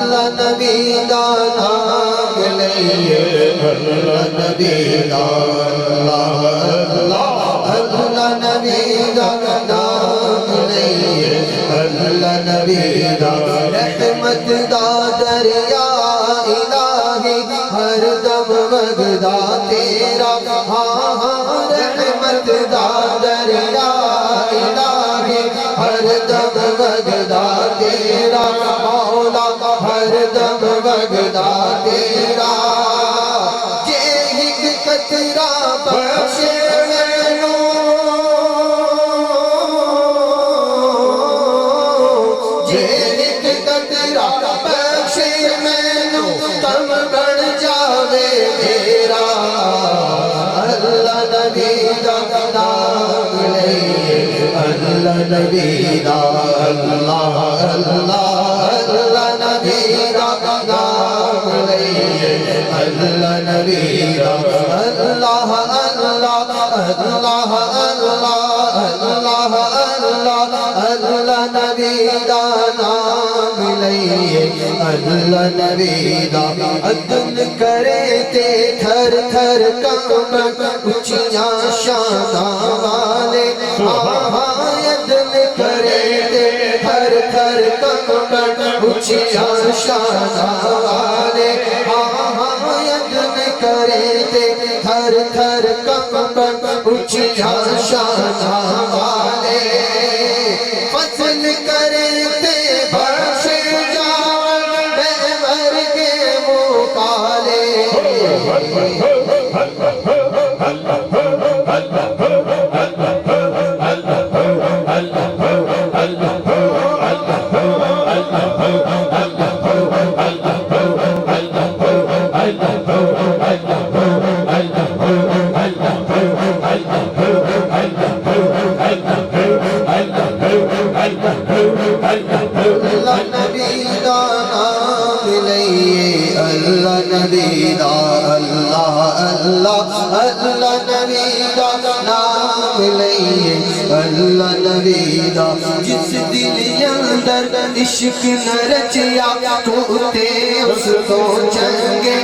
اللہ نبی دا نام لئیے اللہ نبی دا اللہ نبی دا نام لئیے اللہ نبی دا رحمت دا دریا الہی ہر دم وگدا تیرا رحمت دا دریا الہی ہر دم وگدا تیرا مولا ہر دم وگدا تیرا جے ایک قطرہ بخشے نبی دا اللہ اللہ اللہ نبی دا نام لئیے اللہ نبی دا اللہ اللہ اللہ اللہ اللہ اللہ نبی دا نام لئیے اللہ نبی دا عدل کرے تے تھر تھر کامن اچھیاں شاناں والے اچھیاں شاناں والے یدن کرے تے تھر تھر کمبن اچھیاں شاناں والے فضل کرے تے بخشے جان بے ورگے مقالے اللہ نبی دا نام لئیے اللہ نبی دا اللہ اللہ اللہ نبی دا نام لئیے اللہ نبی دا جس دل اندر عشق نہ رچیا توتے اس کو چنگے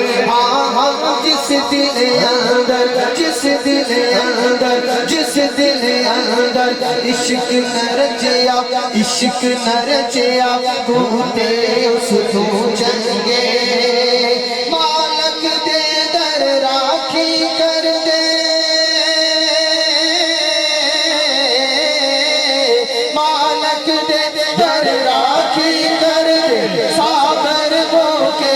جس دل اندر جس دل اندر جس دل اندر عشق نہ رچیا عشق نہ رچیا توتے اس کو چنگے مالک دے در راکھی کر دے مالک دے در راکھی کر دے صابر ہو کے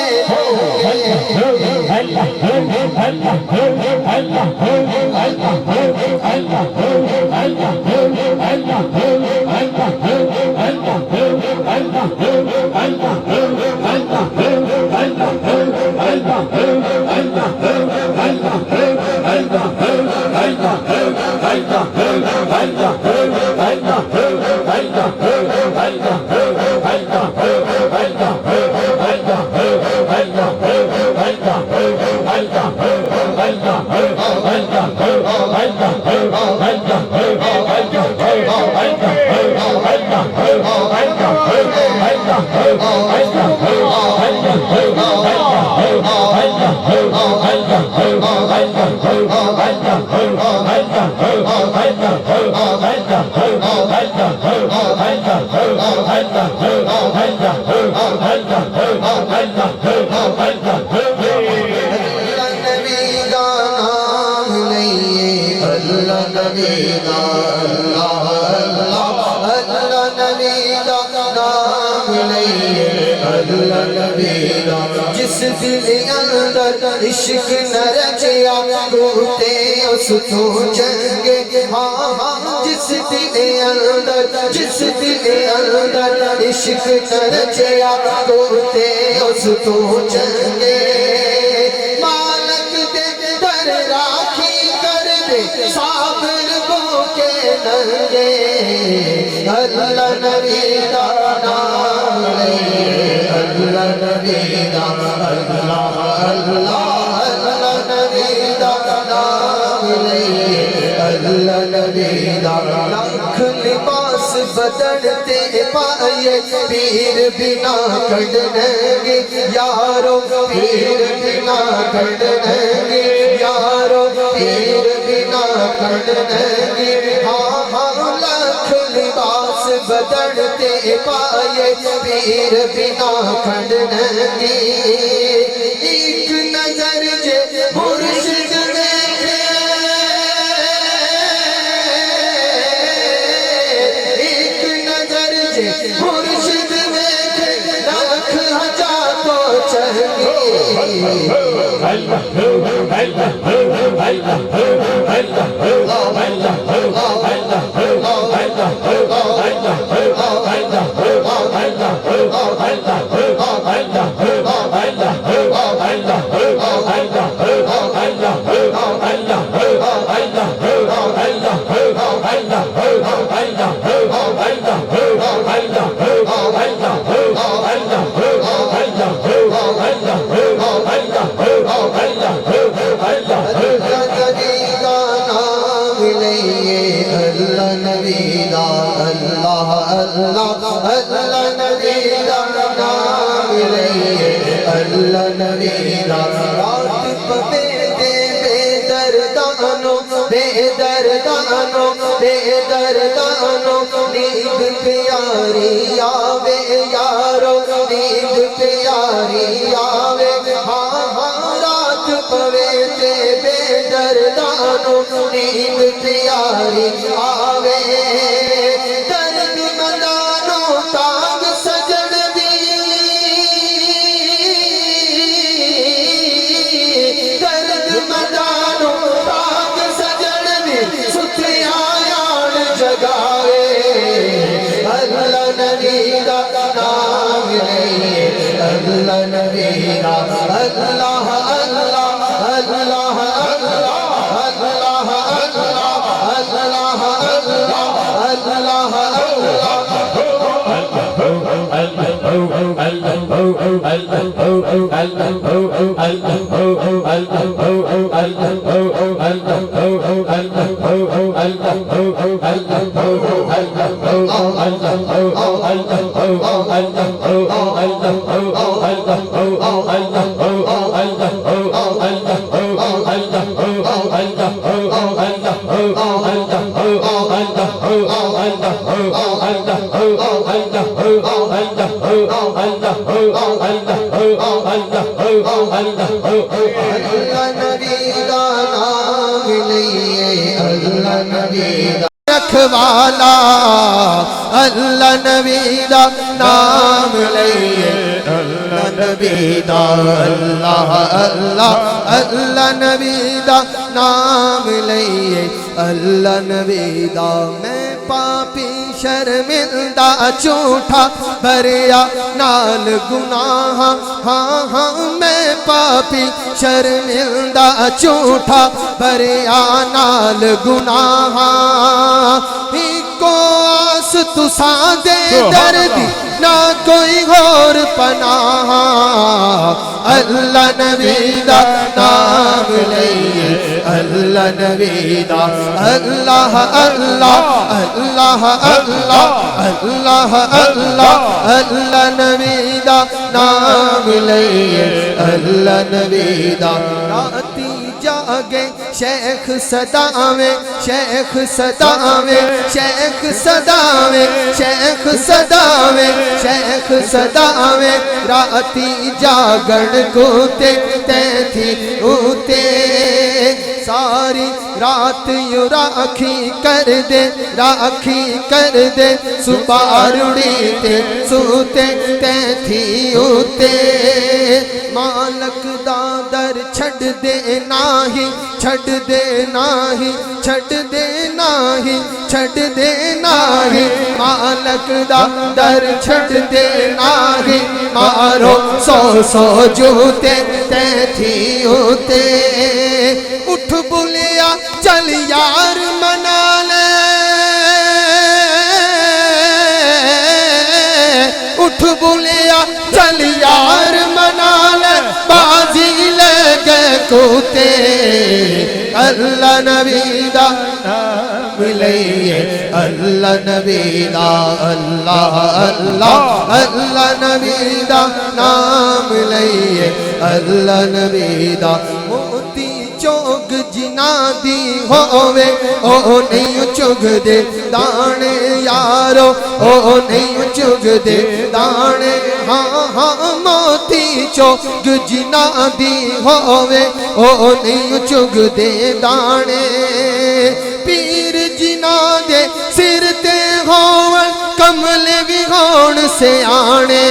جس دل اندر عشق نہ رچیا توتے اس کو چنگے جس دل اندر جس دل اندر عشق نہ رچیا توتے اس کو چنگے مالک دے در راکھی کر دے صابر ہو کے ننگے اللہ نبی دا نام لئیے اللہ نبی دا اللہ اللہ اللہ نبی دا نام لئیے اللہ نبی دا لاکھ لباس بدلتے پائے پیر بنا کڑنے گے بنا کھڑنگے یارو پیر بنا کھڑنگے ہاں ہاں لاکھ لباس بدلتے پائے پیر بنا کھڑنگے ایک نظر جے مرشد دیکھے ایک نظر جے مرشد دیکھے لاکھ ہزار تو چاہیے نیند پیاری آوے یارو نیند پیاری آوے ہاں ہاں رات پوے تے بے دردانو نیند پیاری آوے درد مندانو تاگ سجن دی درد مندانو تاگ سجن دی ستھیا یان جگاوے اللہ نبی دا نام لئیے اللہ نبی دا اللہ اللہ اللہ اللہ رکھوالا اللہ نبی دا نام لئیے اللہ نبی دا اللہ اللہ اللہ نبی دا نام لئیے اللہ نبی دا میں پاپی شرمندہ جھوٹا بھریا نال گناہ ہاں ہاں میں پاپی شرمندہ جھوٹا بھریا نال گناہ کو آس تساں دے دردی نہ کوئی غور پناہ اللہ نبی دا نام لئیے اللہ نبی دا اللہ اللہ اللہ اللہ اللہ اللہ اللہ نبی دا نام لئیے اللہ نبی دا راتی جاگے شیخ صداویں شیخ صداویں شیخ صداویں شیخ صداویں شیخ صداویں راتی جاگن کو تے تھی اوتے ساری رات یوں راکھی کر دے صبح رڑی تے سوتے تھی اوتے مالک دا در چھڑ دے ناہی چھڑ دے ناہی چھڑ دے ناہی چھڑ دے ناہی مالک دا در چھڑ دے ناہی مارو سو سو جوتے تھی ہوتے اٹھ بلیا چل یار منا لے اٹھ بلیا چل یار منا لے بازی لے گئے کوتے اللہ نبی دا نام لئیے اللہ نبی دا اللہ اللہ اللہ نبی دا نام لئیے اللہ نبی دا موتی چوگ جنا دی ہووے او نہیں چگ دے دانے یارو او نہیں چگ دے دانے ہاں ہاں موتی چوگ جنا دی ہووے او نہیں چگ دے دانے پیر جنا دے سر تے ہون کمل بھی ہون سے آنے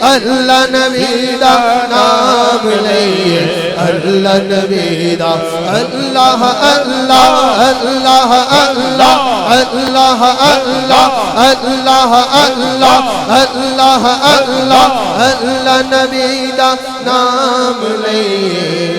اللہ نبی دا نام لئیے اللہ نبی دا اللہ اللہ اللہ اللہ اللہ اللہ اللہ اللہ اللہ اللہ اللہ نبی دا نام لئیے